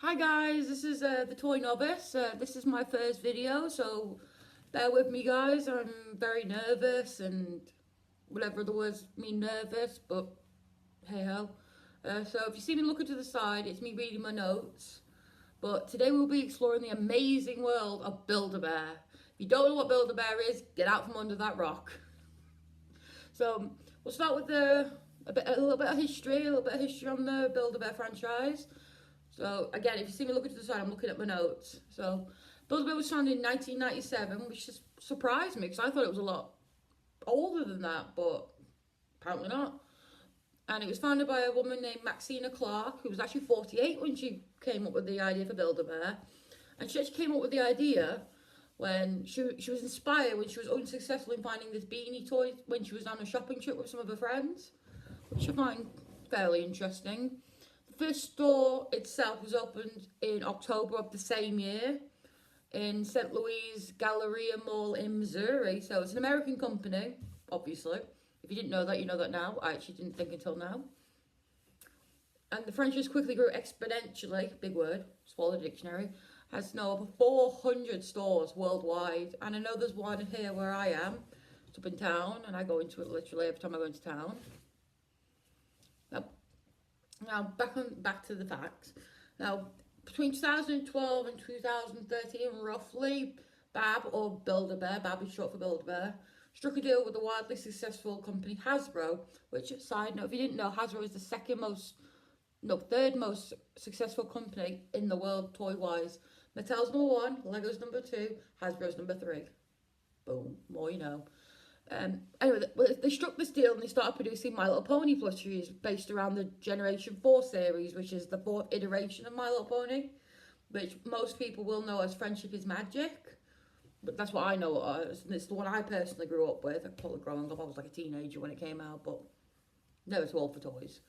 Hi guys, this is the Toy Novice. This is my first video, so bear with me guys. I'm very nervous and whatever the words mean nervous, but hey ho. So if you see me looking to the side, it's me reading my notes. But today we'll be exploring the amazing world of Build-A-Bear. If you don't know what Build-A-Bear is, get out from under that rock. So we'll start with a little bit of history on the Build-A-Bear franchise. So again, if you see me looking to the side, I'm looking at my notes. So Build-A-Bear was founded in 1997, which just surprised me because I thought it was a lot older than that, but apparently not. And it was founded by a woman named Maxina Clark, who was actually 48 when she came up with the idea for Build-A-Bear. And she actually came up with the idea when she was inspired when she was unsuccessful in finding this beanie toy when she was on a shopping trip with some of her friends, which I find fairly interesting. The first store itself was opened in October of the same year in St. Louis Galleria Mall in Missouri. So it's an American company, obviously. If you didn't know that, you know that now. I actually didn't think until now. And the franchise quickly grew exponentially, big word, swallow the dictionary, has now over 400 stores worldwide. And I know there's one here where I am. It's up in town, and I go into it literally every time I go into town. Now back to the facts. Now, between 2012 and 2013, roughly, Bab, or Build-A-Bear, Bab is short for Build-A-Bear, struck a deal with the wildly successful company Hasbro, which, side note, if you didn't know, Hasbro is the third most successful company in the world toy-wise. Mattel's number 1, Lego's number 2, Hasbro's number 3. Boom, more you know. Anyway, they struck this deal and they started producing My Little Pony plushies based around the Generation 4 series, which is the 4th iteration of My Little Pony, which most people will know as Friendship is Magic. But that's what I know it as, and it's the one I personally grew up with. I probably growing up, I was like a teenager when it came out, but never too old for toys.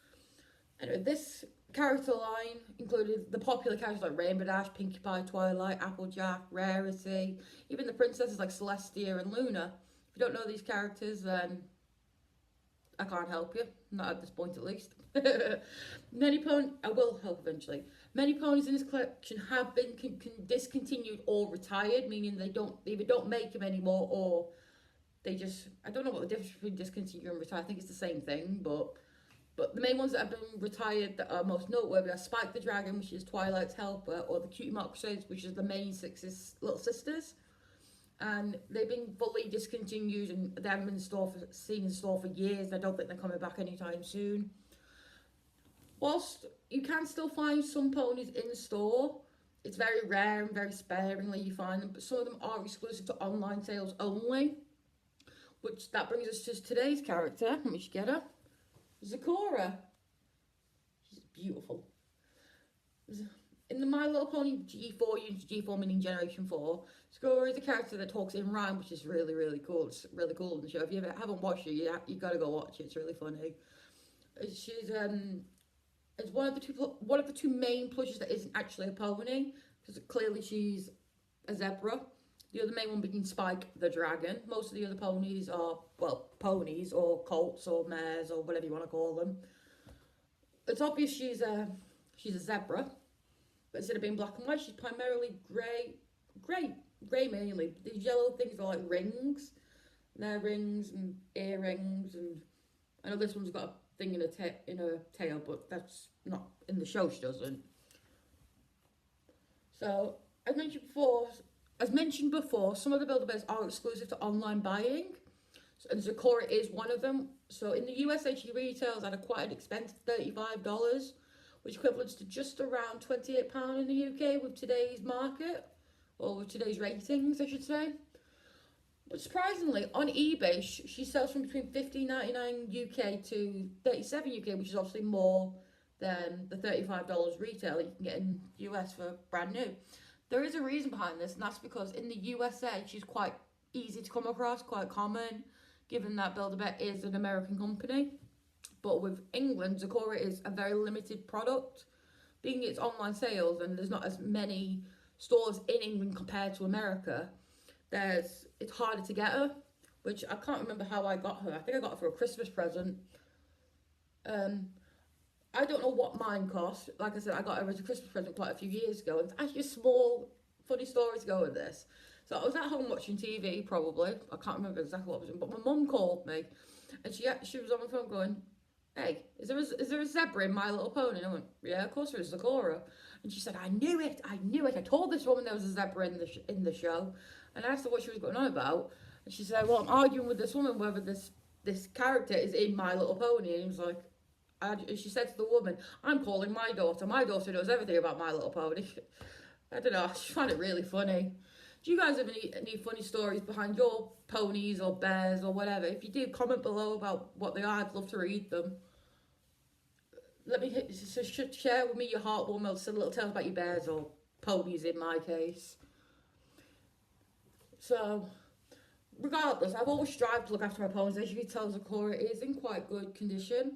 Anyway, this character line included the popular characters like Rainbow Dash, Pinkie Pie, Twilight, Applejack, Rarity, even the princesses like Celestia and Luna. If you don't know these characters, then I can't help you. Not at this point, at least. I will help eventually. Many ponies in this collection have been discontinued or retired, meaning they either don't make them anymore or they just, I don't know what the difference between discontinue and retire. I think it's the same thing, but the main ones that have been retired that are most noteworthy are Spike the Dragon, which is Twilight's helper, or the Cutie Mark Crusades, which is the main six little sisters. And they've been fully discontinued and they haven't been seen in store for years. I don't think they're coming back anytime soon. Whilst you can still find some ponies in store, it's very rare and very sparingly you find them, but some of them are exclusive to online sales only. Which that brings us to today's character. Let me just get her. Zakora. She's beautiful. In the My Little Pony G4, G4 meaning Generation 4, Zakora is a character that talks in rhyme, which is really, really cool. It's really cool in the show. If you haven't watched it, you got to go watch it. It's really funny. She's it's one of the two main plushes that isn't actually a pony, because clearly she's a zebra. The other main one being Spike the Dragon. Most of the other ponies are, well, ponies or colts or mares or whatever you want to call them. It's obvious she's a zebra. But instead of being black and white, she's primarily grey mainly. These yellow things are like rings. They're rings and earrings, and I know this one's got a thing in her tail, but that's not in the show. She doesn't. So as mentioned before, some of the Build-A-Bears are exclusive to online buying, and Zakora is one of them. So in the USA, she retails at quite an expensive $35. Which equivalents to just around £28 in the UK with today's market, or with today's ratings, I should say. But surprisingly, on eBay, she sells from between $15.99 UK to $37 UK, which is obviously more than the $35 retail you can get in US for brand new. There is a reason behind this, and that's because in the USA, she's quite easy to come across, quite common, given that Build-A-Bear is an American company. But with England, Zakora is a very limited product. Being its online sales and there's not as many stores in England compared to America, it's harder to get her, which I can't remember how I got her. I think I got her for a Christmas present. I don't know what mine cost. Like I said, I got her as a Christmas present quite a few years ago. And it's actually a small, funny story to go with this. So I was at home watching TV, probably. I can't remember exactly what I was doing. But my mum called me. And she was on the phone going, hey, is there a zebra in My Little Pony? And I went, yeah, of course there is, Sakura. And she said, I knew it. I told this woman there was a zebra in the show. And I asked her what she was going on about. And she said, well, I'm arguing with this woman whether this character is in My Little Pony. And he was like, she said to the woman, I'm calling my daughter. My daughter knows everything about My Little Pony. I don't know, I just find it really funny. Do you guys have any funny stories behind your ponies or bears or whatever? If you do, comment below about what they are. I'd love to read them. Share with me your heartwarming little tales about your bears or ponies in my case. So, regardless, I've always strived to look after my ponies. As you can tell, Sakura is in quite good condition.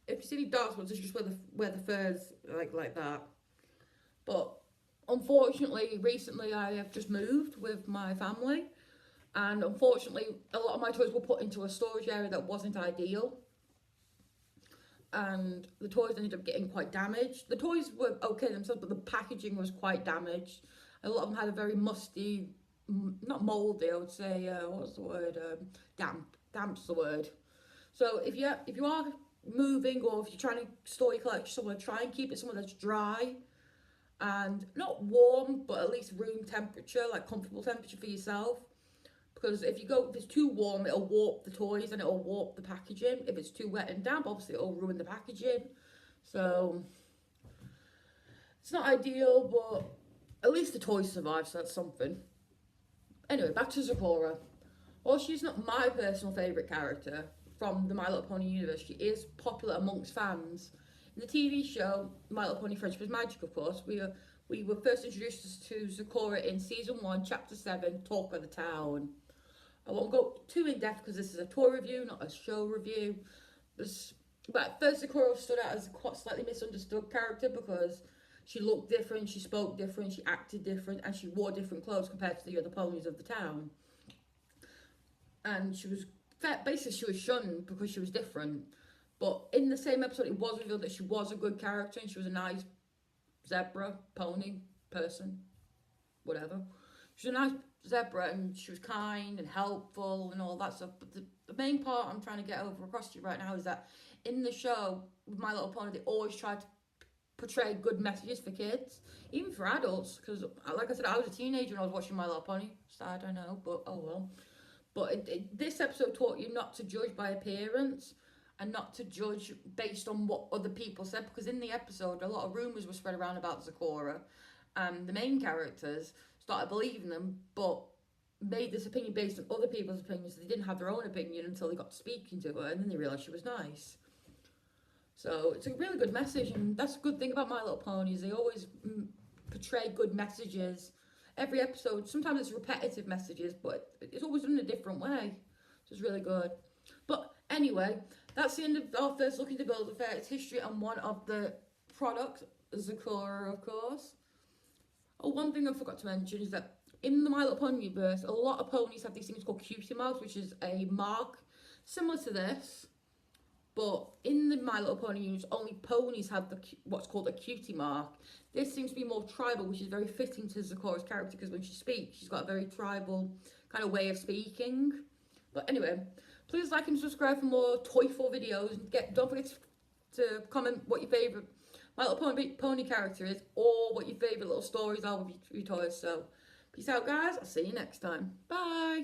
If you see any dark spots, it's just where the fur's like that. But unfortunately, recently I have just moved with my family, and unfortunately, a lot of my toys were put into a storage area that wasn't ideal, and the toys ended up getting quite damaged. The toys were okay themselves, but the packaging was quite damaged. A lot of them had a very musty, not mouldy, I would say. What's the word? Damp. Damp's the word. So if you are moving, or if you're trying to store your collection somewhere, try and keep it somewhere that's dry and not warm, but at least room temperature, like comfortable temperature for yourself. Because if it's too warm, it'll warp the toys and it'll warp the packaging. If it's too wet and damp, obviously it'll ruin the packaging. So it's not ideal, but at least the toys survive, so that's something. Anyway, back to Sakura. While she's not my personal favourite character from the My Little Pony universe, she is popular amongst fans. In the TV show, My Little Pony Friendship is Magic, of course, we were first introduced to Sakura in Season 1, Chapter 7, Talk of the Town. I won't go too in-depth because this is a toy review, not a show review. But at first, Sakura stood out as a quite slightly misunderstood character because she looked different, she spoke different, she acted different, and she wore different clothes compared to the other ponies of the town. And she was shunned because she was different. But in the same episode, it was revealed that she was a good character and she was a nice zebra, pony, person, whatever. She was a nice zebra and she was kind and helpful and all that stuff. But the main part I'm trying to get across to you right now is that in the show, with My Little Pony, they always tried to portray good messages for kids, even for adults. Because, like I said, I was a teenager when I was watching My Little Pony. Sad, I know, but oh well. But this episode taught you not to judge by appearance and not to judge based on what other people said, because in the episode a lot of rumours were spread around about Sakura, and the main characters started believing them but made this opinion based on other people's opinions. They didn't have their own opinion until they got speaking to her, and then they realised she was nice. So it's a really good message, and that's a good thing about My Little Ponies. They always portray good messages. Every episode, sometimes it's repetitive messages, but it's always done in a different way. So it's really good. But anyway, that's the end of our first look into Build-A-Bear, its history, and one of the products, Sakura, of course. Oh, one thing I forgot to mention is that in the My Little Pony universe, a lot of ponies have these things called cutie marks, which is a mark similar to this. But in the My Little Pony universe, only ponies have what's called a cutie mark. This seems to be more tribal, which is very fitting to Sakura's character, because when she speaks, she's got a very tribal kind of way of speaking. But anyway, please like and subscribe for more Toyful videos. And don't forget to comment what your favourite My Little Pony character is, or what your favourite little stories are with your toys. So, peace out, guys. I'll see you next time. Bye.